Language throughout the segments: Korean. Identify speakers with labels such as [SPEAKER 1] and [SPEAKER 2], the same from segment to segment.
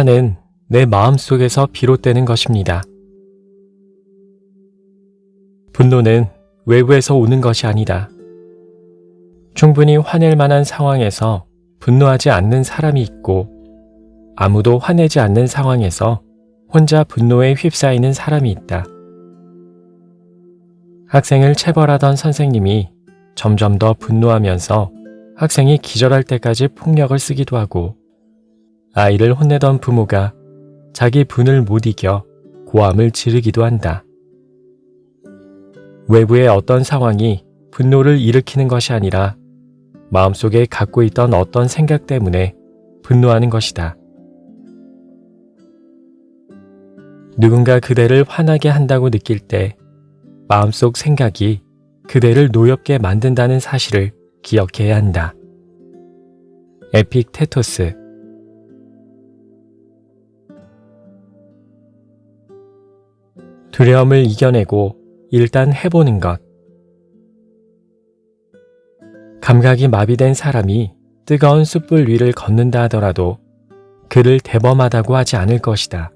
[SPEAKER 1] 화는 내 마음속에서 비롯되는 것입니다. 분노는 외부에서 오는 것이 아니다. 충분히 화낼 만한 상황에서 분노하지 않는 사람이 있고 아무도 화내지 않는 상황에서 혼자 분노에 휩싸이는 사람이 있다. 학생을 체벌하던 선생님이 점점 더 분노하면서 학생이 기절할 때까지 폭력을 쓰기도 하고 아이를 혼내던 부모가 자기 분을 못 이겨 고함을 지르기도 한다. 외부의 어떤 상황이 분노를 일으키는 것이 아니라 마음속에 갖고 있던 어떤 생각 때문에 분노하는 것이다. 누군가 그대를 화나게 한다고 느낄 때 마음속 생각이 그대를 노엽게 만든다는 사실을 기억해야 한다. 에픽테토스. 두려움을 이겨내고 일단 해보는 것. 감각이 마비된 사람이 뜨거운 숯불 위를 걷는다 하더라도 그를 대범하다고 하지 않을 것이다.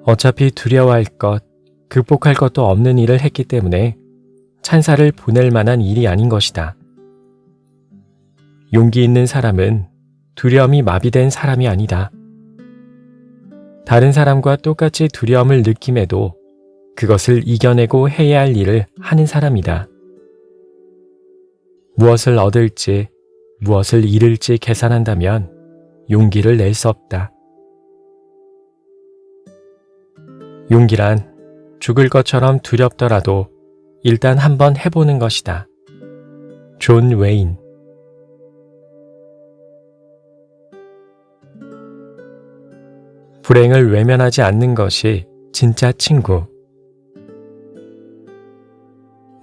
[SPEAKER 1] 어차피 두려워할 것, 극복할 것도 없는 일을 했기 때문에 찬사를 보낼 만한 일이 아닌 것이다. 용기 있는 사람은 두려움이 마비된 사람이 아니다. 다른 사람과 똑같이 두려움을 느낌에도 그것을 이겨내고 해야 할 일을 하는 사람이다. 무엇을 얻을지, 무엇을 잃을지 계산한다면 용기를 낼 수 없다. 용기란 죽을 것처럼 두렵더라도 일단 한번 해보는 것이다. 존 웨인. 불행을 외면하지 않는 것이 진짜 친구.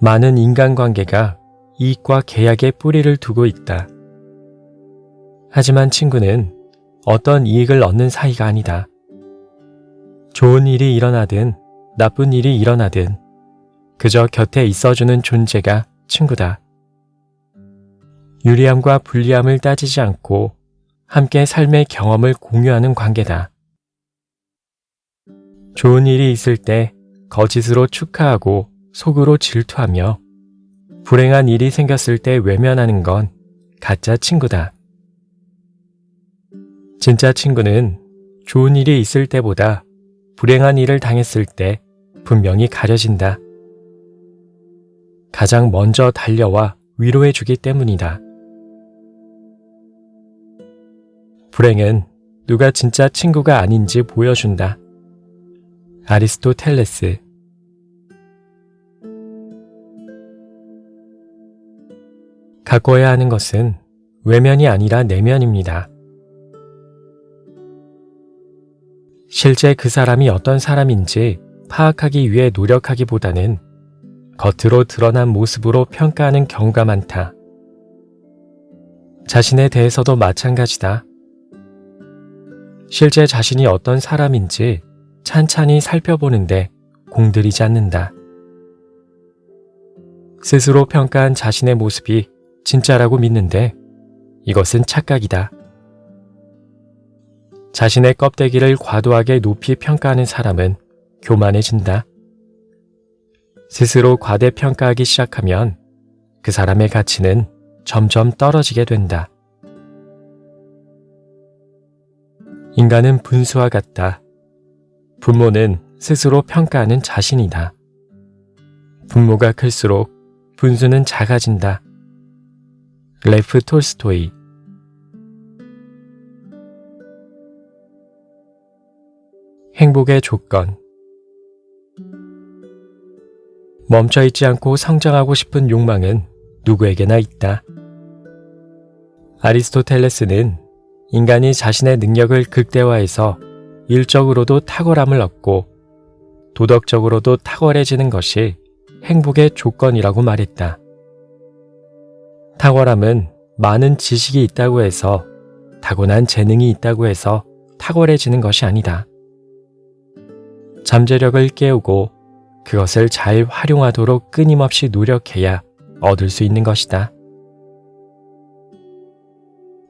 [SPEAKER 1] 많은 인간관계가 이익과 계약에 뿌리를 두고 있다. 하지만 친구는 어떤 이익을 얻는 사이가 아니다. 좋은 일이 일어나든 나쁜 일이 일어나든 그저 곁에 있어주는 존재가 친구다. 유리함과 불리함을 따지지 않고 함께 삶의 경험을 공유하는 관계다. 좋은 일이 있을 때 거짓으로 축하하고 속으로 질투하며 불행한 일이 생겼을 때 외면하는 건 가짜 친구다. 진짜 친구는 좋은 일이 있을 때보다 불행한 일을 당했을 때 분명히 가려진다. 가장 먼저 달려와 위로해주기 때문이다. 불행은 누가 진짜 친구가 아닌지 보여준다. 아리스토텔레스. 가꿔야 하는 것은 외면이 아니라 내면입니다. 실제 그 사람이 어떤 사람인지 파악하기 위해 노력하기보다는 겉으로 드러난 모습으로 평가하는 경우가 많다. 자신에 대해서도 마찬가지다. 실제 자신이 어떤 사람인지 찬찬히 살펴보는데 공들이지 않는다. 스스로 평가한 자신의 모습이 진짜라고 믿는데 이것은 착각이다. 자신의 껍데기를 과도하게 높이 평가하는 사람은 교만해진다. 스스로 과대평가하기 시작하면 그 사람의 가치는 점점 떨어지게 된다. 인간은 분수와 같다. 분모는 스스로 평가하는 자신이다. 분모가 클수록 분수는 작아진다. 레프 톨스토이. 행복의 조건. 멈춰있지 않고 성장하고 싶은 욕망은 누구에게나 있다. 아리스토텔레스는 인간이 자신의 능력을 극대화해서 일적으로도 탁월함을 얻고 도덕적으로도 탁월해지는 것이 행복의 조건이라고 말했다. 탁월함은 많은 지식이 있다고 해서 타고난 재능이 있다고 해서 탁월해지는 것이 아니다. 잠재력을 깨우고 그것을 잘 활용하도록 끊임없이 노력해야 얻을 수 있는 것이다.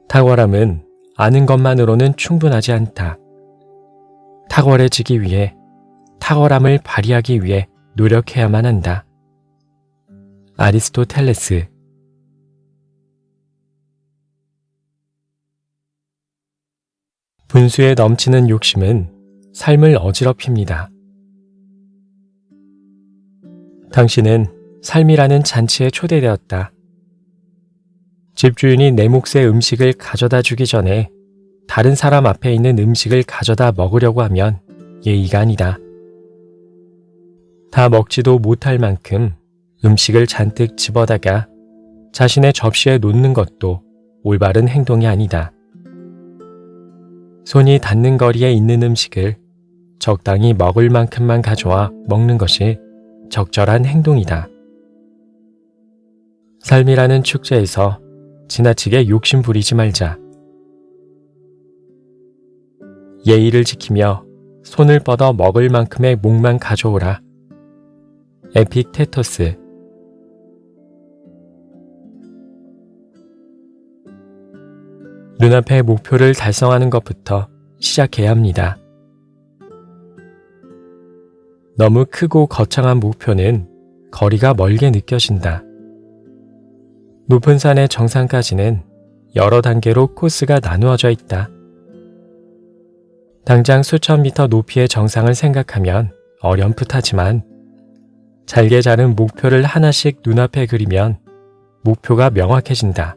[SPEAKER 1] 탁월함은 아는 것만으로는 충분하지 않다. 탁월해지기 위해, 탁월함을 발휘하기 위해 노력해야만 한다. 아리스토텔레스. 분수에 넘치는 욕심은 삶을 어지럽힙니다. 당신은 삶이라는 잔치에 초대되었다. 집주인이 내 몫의 음식을 가져다 주기 전에 다른 사람 앞에 있는 음식을 가져다 먹으려고 하면 예의가 아니다. 다 먹지도 못할 만큼 음식을 잔뜩 집어다가 자신의 접시에 놓는 것도 올바른 행동이 아니다. 손이 닿는 거리에 있는 음식을 적당히 먹을 만큼만 가져와 먹는 것이 적절한 행동이다. 삶이라는 축제에서 지나치게 욕심 부리지 말자. 예의를 지키며 손을 뻗어 먹을 만큼의 몫만 가져오라. 에픽테토스. 눈앞의 목표를 달성하는 것부터 시작해야 합니다. 너무 크고 거창한 목표는 거리가 멀게 느껴진다. 높은 산의 정상까지는 여러 단계로 코스가 나누어져 있다. 당장 수천 미터 높이의 정상을 생각하면 어렴풋하지만 잘게 자른 목표를 하나씩 눈앞에 그리면 목표가 명확해진다.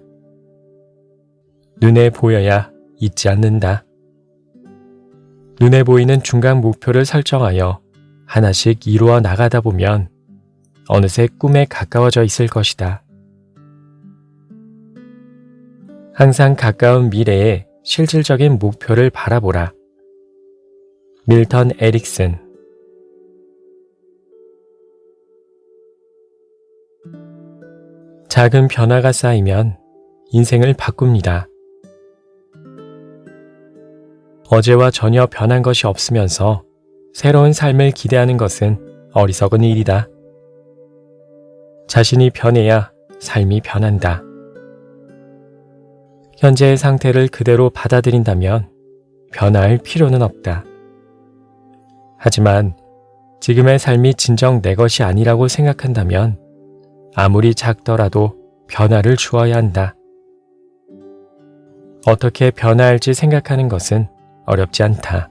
[SPEAKER 1] 눈에 보여야 잊지 않는다. 눈에 보이는 중간 목표를 설정하여 하나씩 이루어 나가다 보면 어느새 꿈에 가까워져 있을 것이다. 항상 가까운 미래의 실질적인 목표를 바라보라. 밀턴 에릭슨. 작은 변화가 쌓이면 인생을 바꿉니다. 어제와 전혀 변한 것이 없으면서 새로운 삶을 기대하는 것은 어리석은 일이다. 자신이 변해야 삶이 변한다. 현재의 상태를 그대로 받아들인다면 변화할 필요는 없다. 하지만 지금의 삶이 진정 내 것이 아니라고 생각한다면 아무리 작더라도 변화를 주어야 한다. 어떻게 변화할지 생각하는 것은 어렵지 않다.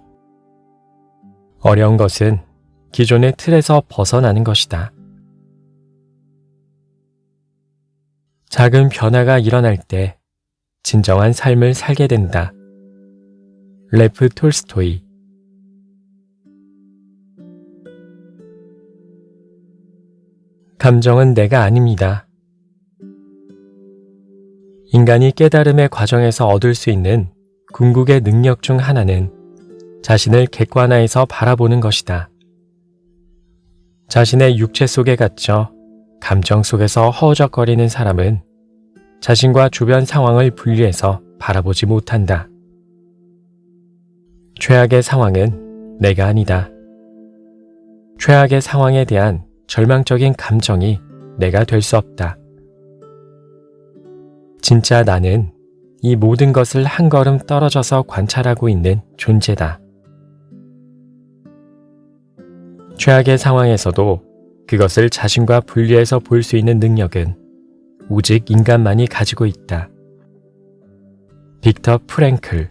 [SPEAKER 1] 어려운 것은 기존의 틀에서 벗어나는 것이다. 작은 변화가 일어날 때 진정한 삶을 살게 된다. 레프 톨스토이. 감정은 내가 아닙니다. 인간이 깨달음의 과정에서 얻을 수 있는 궁극의 능력 중 하나는 자신을 객관화해서 바라보는 것이다. 자신의 육체 속에 갇혀 감정 속에서 허우적거리는 사람은 자신과 주변 상황을 분리해서 바라보지 못한다. 최악의 상황은 내가 아니다. 최악의 상황에 대한 절망적인 감정이 내가 될 수 없다. 진짜 나는 이 모든 것을 한 걸음 떨어져서 관찰하고 있는 존재다. 최악의 상황에서도 그것을 자신과 분리해서 볼 수 있는 능력은 오직 인간만이 가지고 있다. 빅터 프랭클.